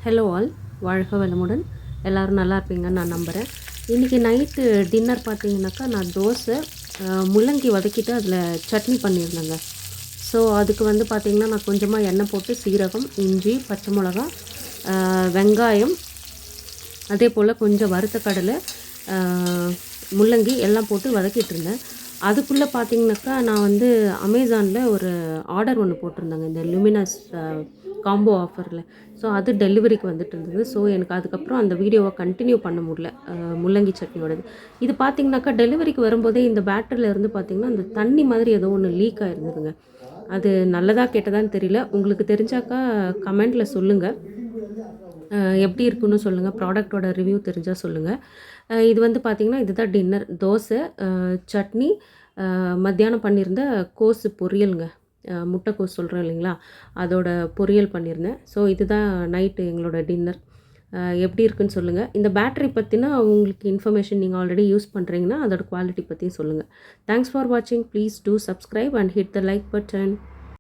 Hello all, வாழ்க வளமுடன். எல்லோரும் நல்லா இருப்பீங்கன்னு நான் நம்புகிறேன். இன்றைக்கி நைட்டு டின்னர் பார்த்தீங்கன்னாக்கா நான் தோசை முள்ளங்கி வதக்கிட்டு அதில் சட்னி பண்ணியிருந்தேங்க. ஸோ அதுக்கு வந்து பார்த்திங்கன்னா நான் கொஞ்சமாக எண்ணெய் போட்டு சீரகம், இஞ்சி, பச்சை மிளகா, வெங்காயம், அதே போல் கொஞ்சம் வறுத்த கடலை, முள்ளங்கி எல்லாம் போட்டு வதக்கிட்டு இருந்தேன். அதுக்குள்ளே பார்த்திங்கனாக்கா நான் வந்து அமேசானில் ஒரு ஆர்டர் ஒன்று போட்டிருந்தேங்க, இந்த லுமினஸ் காம்போ ஆஃபரில். ஸோ அது டெலிவரிக்கு வந்துட்டு இருந்தது. ஸோ எனக்கு அதுக்கப்புறம் அந்த வீடியோவை கண்டினியூ பண்ண முடியல, முள்ளங்கி சட்னியோடது. இது பார்த்திங்கனாக்கா டெலிவரிக்கு வரும்போதே இந்த பேட்டரியில் இருந்து பார்த்திங்கன்னா அந்த தண்ணி மாதிரி ஏதோ ஒன்று லீக் ஆகிருந்ததுங்க. அது நல்லதாக கெட்டதான்னு தெரியல. உங்களுக்கு தெரிஞ்சாக்கா கமெண்டில் சொல்லுங்கள், எப்படி இருக்குன்னு சொல்லுங்கள், ப்ராடக்டோட ரிவ்யூ தெரிஞ்சால் சொல்லுங்கள். இது வந்து பார்த்திங்கன்னா இதுதான் டின்னர். தோசை, சட்னி, மத்தியானம் பண்ணியிருந்த கோஸு பொரியலுங்க, முட்டைக்கோஸ் சொல்கிறேன் இல்லைங்களா, அதோட பொரியல் பண்ணியிருந்தேன். ஸோ இதுதான் நைட்டு எங்களோட டின்னர். எப்படி இருக்குன்னு சொல்லுங்கள். இந்த பேட்டரி பற்றினா உங்களுக்கு இன்ஃபர்மேஷன் நீங்கள் ஆல்ரெடி யூஸ் பண்ணுறீங்கன்னா அதோட குவாலிட்டி பற்றியும் சொல்லுங்கள். தேங்க்ஸ் ஃபார் வாட்சிங். Please do subscribe and hit the like button.